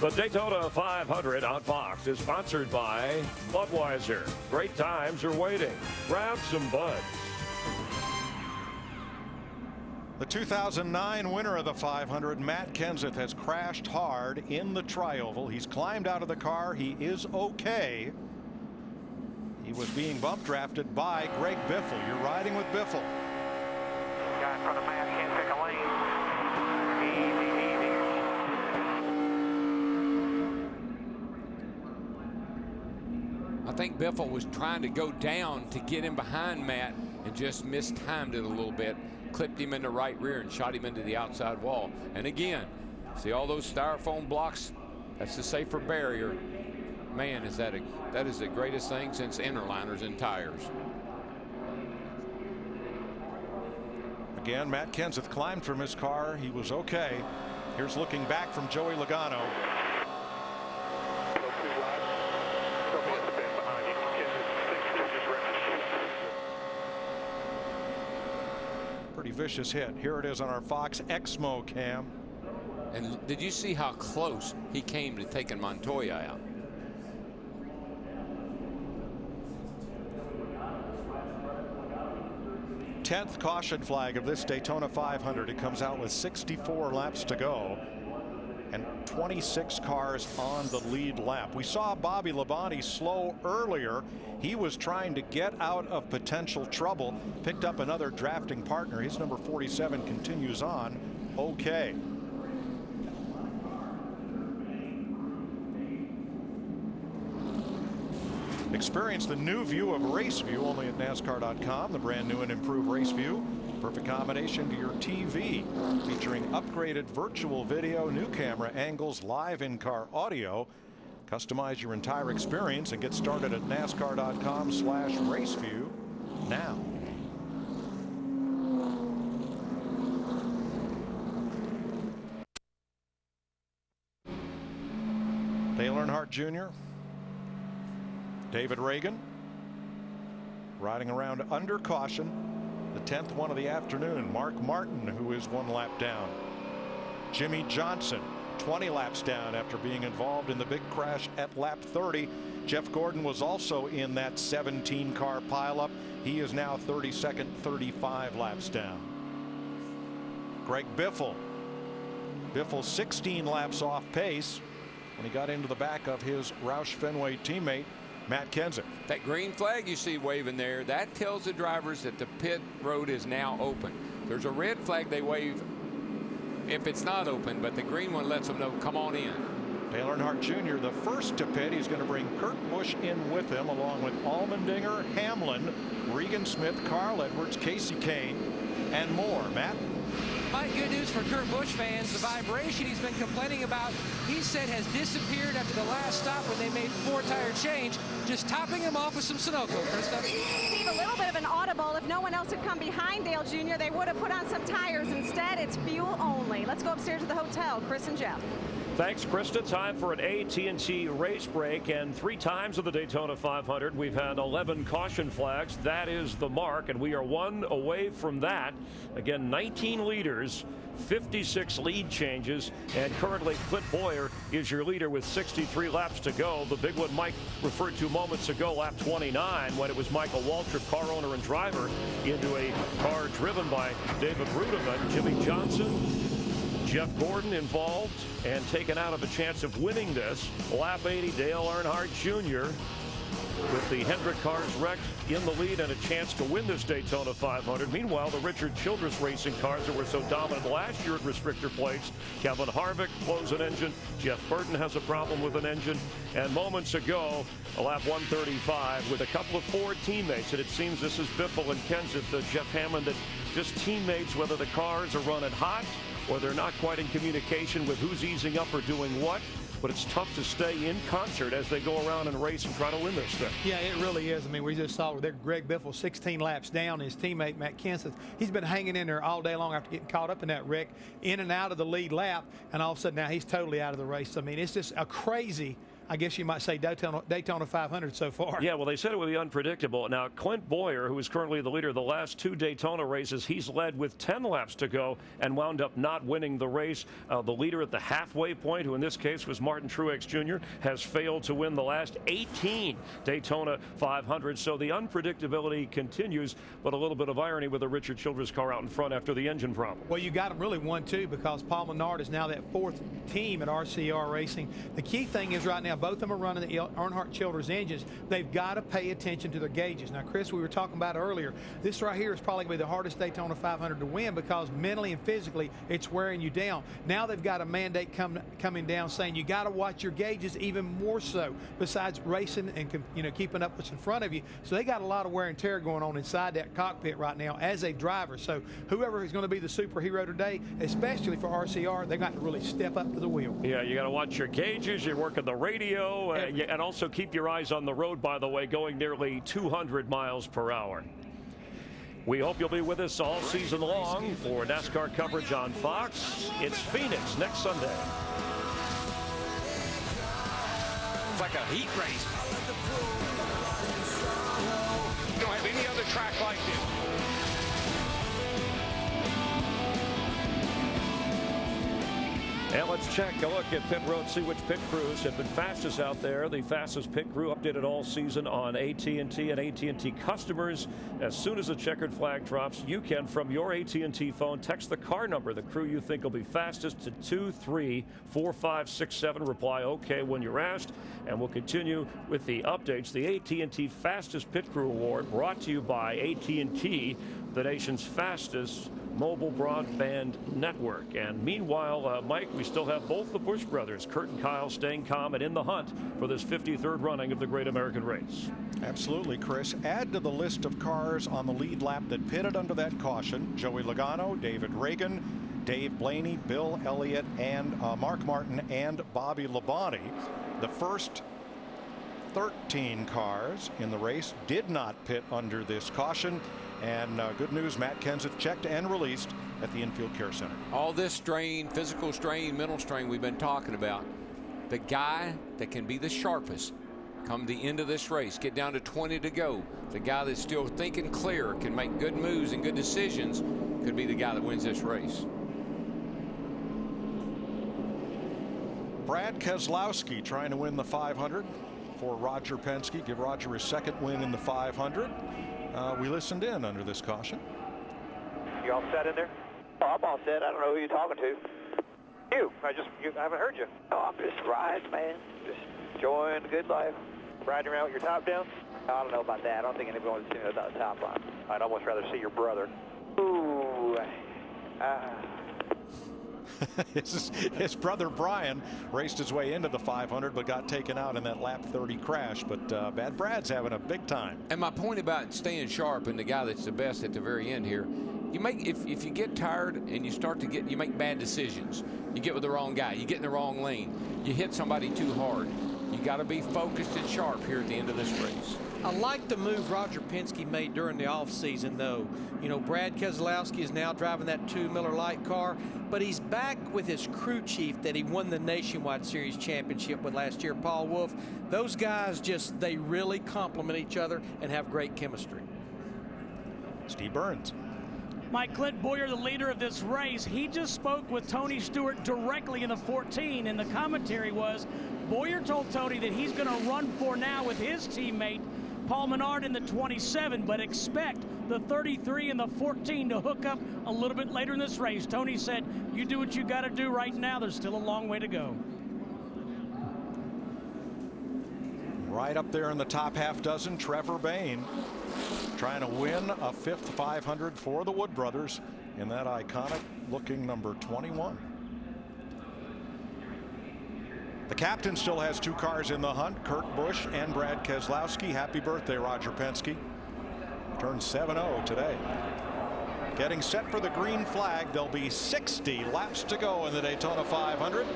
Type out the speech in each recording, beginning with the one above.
The Daytona 500 on Fox is sponsored by Budweiser. Great times are waiting. Grab some buds. The 2009 winner of the 500, Matt Kenseth, has crashed hard in the tri-oval. He's climbed out of the car. He is okay. He was being bump drafted by Greg Biffle. You're riding with Biffle. Guy in front of Matt can't pick a lane. Easy. I think Biffle was trying to go down to get him behind Matt and just mistimed it a little bit. Clipped him in the right rear and shot him into the outside wall. And again, see all those styrofoam blocks? That's the safer barrier. Man, that is the greatest thing since interliners and tires. Again, Matt Kenseth climbed from his car. He was okay. Here's looking back from Joey Logano. Pretty vicious hit. Here it is on our Fox Exmo cam. And did you see how close he came to taking Montoya out? Tenth caution flag of this Daytona 500. It comes out with 64 laps to go and 26 cars on the lead lap. We saw Bobby Labonte slow earlier. He was trying to get out of potential trouble, picked up another drafting partner. His number 47 continues on okay. Experience the new view of Race View only at NASCAR.com. The brand new and improved Race View. Perfect combination to your TV. Featuring upgraded virtual video, new camera angles, live in-car audio. Customize your entire experience and get started at NASCAR.com/raceview now. Dale Earnhardt Jr., David Reagan riding around under caution. The 10th one of the afternoon. Mark Martin, who is 1 lap down. Jimmy Johnson 20 laps down after being involved in the big crash at lap 30. Jeff Gordon was also in that 17 car pileup. He is now 32nd, 35 laps down. Greg Biffle 16 laps off pace when he got into the back of his Roush Fenway teammate Matt Kenseth. That green flag you see waving there, that tells the drivers that the pit road is now open. There's a red flag they wave if it's not open, but the green one lets them know, come on in. Dale Earnhardt Jr., the first to pit. He's going to bring Kurt Busch in with him, along with Allmendinger, Hamlin, Regan Smith, Carl Edwards, Casey Kane, and more. Matt? Mike, good news for Kurt Busch fans. The vibration he's been complaining about, he said, has disappeared after the last stop when they made 4-tire change. Just topping him off with some Sunoco, Krista. Steve, a little bit of an audible. If no one else had come behind Dale Jr., they would have put on some tires. Instead, it's fuel only. Let's go upstairs to the hotel. Chris and Jeff. Thanks, Krista. Time for an AT&T race break, and 3 times of the Daytona 500 we've had 11 caution flags. That is the mark, and we are 1 away from that. Again, 19 leaders, 56 lead changes, and currently Clint Boyer is your leader with 63 laps to go. The big one Mike referred to moments ago, lap 29, when it was Michael Waltrip, car owner and driver, into a car driven by David Rudiment. Jimmy Johnson, Jeff Gordon involved and taken out of a chance of winning this. Lap 80, Dale Earnhardt Jr. with the Hendrick cars wrecked in the lead and a chance to win this Daytona 500. Meanwhile, the Richard Childress racing cars that were so dominant last year at restrictor plates, Kevin Harvick blows an engine, Jeff Burton has a problem with an engine, and moments ago, lap 135 with a couple of Ford teammates, and it seems this is Biffle and Kenseth, Jeff Hammond, that just teammates, whether the cars are running hot or they're not quite in communication with who's easing up or doing what. But it's tough to stay in concert as they go around and race and try to win this thing. Yeah, it really is. I mean, we just saw there Greg Biffle 16 laps down. His teammate Matt Kenseth, he's been hanging in there all day long after getting caught up in that wreck, in and out of the lead lap, and all of a sudden now he's totally out of the race. I mean, it's just a crazy. I guess you might say, Daytona 500 so far. Yeah, well, they said it would be unpredictable. Now, Clint Boyer, who is currently the leader of the last 2 Daytona races, he's led with 10 laps to go and wound up not winning the race. The leader at the halfway point, who in this case was Martin Truex Jr., has failed to win the last 18 Daytona 500. So the unpredictability continues, but a little bit of irony with a Richard Childress car out in front after the engine problem. Well, you got them really 1-2 because Paul Menard is now that 4th team at RCR Racing. The key thing is right now, both of them are running the Earnhardt Childress engines. They've got to pay attention to their gauges. Now, Chris, we were talking about earlier, this right here is probably going to be the hardest Daytona 500 to win because mentally and physically it's wearing you down. Now they've got a mandate coming down saying you got to watch your gauges even more so, besides racing and keeping up what's in front of you. So they got a lot of wear and tear going on inside that cockpit right now as a driver. So whoever is going to be the superhero today, especially for RCR, they got to really step up to the wheel. Yeah, you got to watch your gauges, you're working the radio, and also keep your eyes on the road, by the way, going nearly 200 miles per hour. We hope you'll be with us all season long for NASCAR coverage on Fox. It's Phoenix next Sunday. It's like a heat race. You don't have any other track like this. And let's check a look at pit road, see which pit crews have been fastest out there. The fastest pit crew updated all season on AT&T and AT&T customers. As soon as the checkered flag drops, you can, from your AT&T phone, text the car number, the crew you think will be fastest, to 234567. Reply OK when you're asked, and we'll continue with the updates. The AT&T Fastest Pit Crew Award brought to you by AT&T, the nation's fastest mobile broadband network. And meanwhile, Mike, we still have both the Busch brothers, Kurt and Kyle, staying calm and in the hunt for this 53rd running of the Great American Race. Absolutely, Chris. Add to the list of cars on the lead lap that pitted under that caution: Joey Logano, David Reagan, Dave Blaney, Bill Elliott, and Mark Martin and Bobby Labonte. The first 13 cars in the race did not pit under this caution. And good news, Matt Kenseth checked and released at the Infield Care Center. All this strain, physical strain, mental strain we've been talking about, the guy that can be the sharpest come the end of this race, get down to 20 to go, the guy that's still thinking clear, can make good moves and good decisions, could be the guy that wins this race. Brad Keselowski trying to win the 500 for Roger Penske, give Roger his second win in the 500. We listened in under this caution. You all set in there? Oh, I'm all set. I don't know who you're talking to. I haven't heard you. Oh, I'm just riding, man. Just enjoying the good life. Riding around with your top down? I don't know about that. I don't think anybody wants to see me without a top on. I'd almost rather see your brother. Ooh. His brother Brian raced his way into the 500 but got taken out in that lap 30 crash. But Bad Brad's having a big time. And my point about staying sharp and the guy that's the best at the very end here, you make, if you get tired and you start to get, you make bad decisions. You get with the wrong guy, you get in the wrong lane, you hit somebody too hard. You got to be focused and sharp here at the end of this race. I like the move Roger Penske made during the offseason, though. You know, Brad Keselowski is now driving that 2 Miller Lite car, but he's back with his crew chief that he won the Nationwide Series championship with last year, Paul Wolf. Those guys they really complement each other and have great chemistry. Steve Burns. Mike, Clint Boyer, the leader of this race, he just spoke with Tony Stewart directly in the 14, and the commentary was Boyer told Tony that he's going to run for now with his teammate Paul Menard in the 27, but expect the 33 and the 14 to hook up a little bit later in this race. Tony said, you do what you got to do right now. There's still a long way to go. Right up there in the top half dozen, Trevor Bayne trying to win a 5th 500 for the Wood brothers in that iconic looking number 21. The captain still has 2 cars in the hunt, Kurt Busch and Brad Keselowski. Happy birthday, Roger Penske. Turned 7-0 today. Getting set for the green flag. There'll be 60 laps to go in the Daytona 500.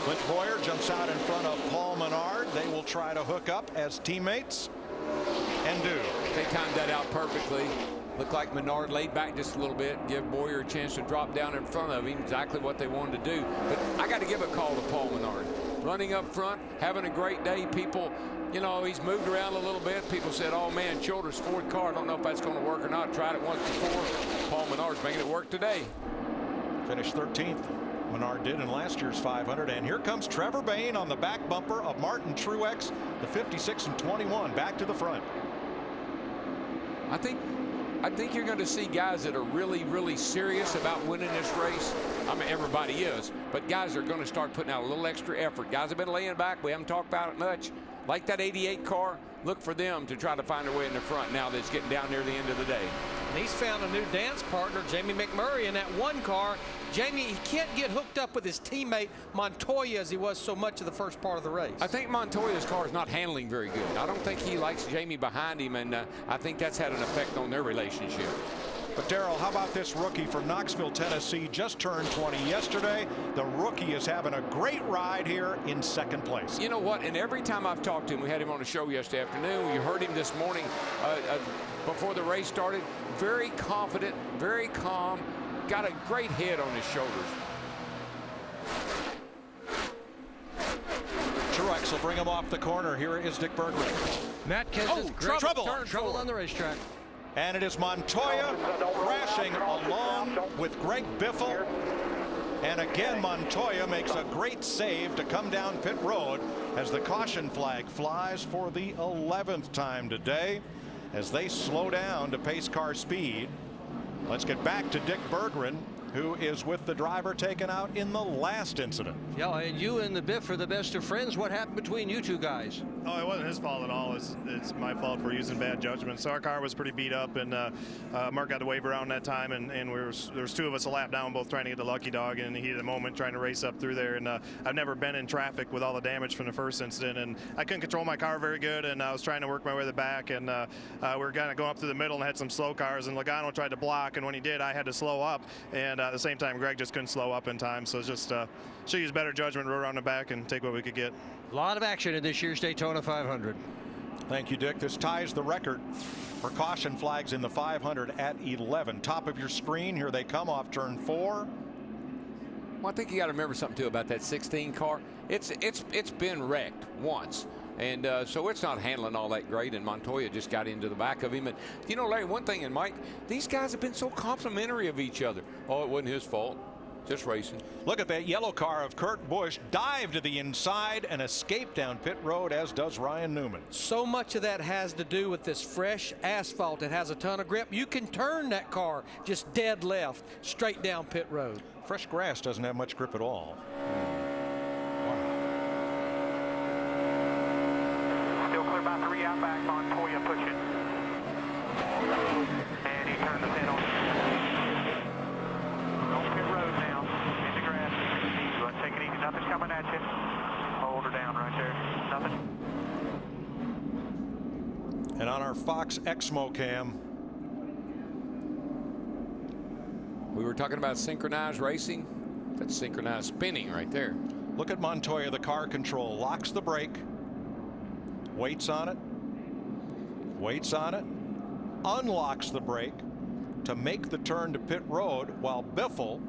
Clint Boyer jumps out in front of Paul Menard. They will try to hook up as teammates and do. They timed that out perfectly. Looked like Menard laid back just a little bit, give Boyer a chance to drop down in front of him, exactly what they wanted to do. But I got to give a call to Paul Menard. Running up front, having a great day. People, you know, he's moved around a little bit. People said, oh man, Childers' fourth car. I don't know if that's going to work or not. Tried it once before. Paul Menard's making it work today. Finished 13th. Menard did in last year's 500. And here comes Trevor Bayne on the back bumper of Martin Truex, the 56 and 21, back to the front. I think you're going to see guys that are really, really serious about winning this race. I mean, everybody is, but guys are going to start putting out a little extra effort. Guys have been laying back. We haven't talked about it much. Like that 88 car, look for them to try to find their way in the front now that it's getting down near the end of the day. And he's found a new dance partner, Jamie McMurray, in that one car. Jamie, he can't get hooked up with his teammate Montoya as he was so much of the first part of the race. I think Montoya's car is not handling very good. I don't think he likes Jamie behind him, and I think that's had an effect on their relationship. But Darrell, how about this rookie from Knoxville, Tennessee, just turned 20 yesterday. The rookie is having a great ride here in second place. You know what? And every time I've talked to him, we had him on the show yesterday afternoon. You heard him this morning before the race started. Very confident, very calm, got a great head on his shoulders. Truex will bring him off the corner. Here is Dick Bergman. Matt Kenseth's trouble on the racetrack. And it is Montoya crashing along with Greg Biffle. And again, Montoya makes a great save to come down pit road as the caution flag flies for the 11th time today as they slow down to pace car speed. Let's get back to Dick Berggren, who is with the driver taken out in the last incident. Yeah, and you and the Biff are the best of friends. What happened between you two guys? Oh, it wasn't his fault at all. It's my fault for using bad judgment. So our car was pretty beat up, and Mark got to wave around that time, and there was two of us a lap down, both trying to get the lucky dog in the heat of the moment, trying to race up through there. And I've never been in traffic with all the damage from the first incident, and I couldn't control my car very good, and I was trying to work my way to the back, and we were kind of going up through the middle and had some slow cars, and Logano tried to block, and when he did, I had to slow up, and at the same time, Greg just couldn't slow up in time. So it's just should use better judgment, roll around the back, and take what we could get. A lot of action in this year's Daytona 500. Thank you, Dick. This ties the record for caution flags in the 500 at 11. Top of your screen, here they come off turn 4. Well, I think you got to remember something too about that 16 car. It's been wrecked once, and so it's not handling all that great. And Montoya just got into the back of him. And you know, Larry, one thing, and Mike, these guys have been so complimentary of each other. Oh, it wasn't his fault. Just racing. Look at that yellow car of Kurt Busch dive to the inside and escape down pit road, as does Ryan Newman. So much of that has to do with this fresh asphalt. It has a ton of grip. You can turn that car just dead left straight down pit road. Fresh grass doesn't have much grip at all. Still clear by 3 out back. Montoya pushing. And he turned the pin on. On pit road now. In the grass. Take it easy. Nothing's coming at you. Hold her down right there. Nothing. And on our Fox Exmo cam, we were talking about synchronized racing. That's synchronized spinning right there. look at Montoya, the car control, locks the brake, waits on it, unlocks the brake to make the turn to pit road while Biffle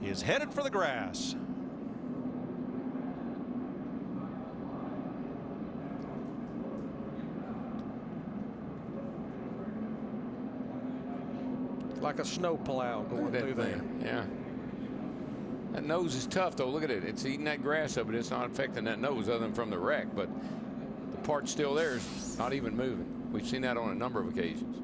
is headed for the grass. Like a snow plow going through there. Yeah. That nose is tough, though. Look at it. It's eating that grass up, but it's not affecting that nose other than from the wreck. But the part's still there. It's not even moving. We've seen that on a number of occasions.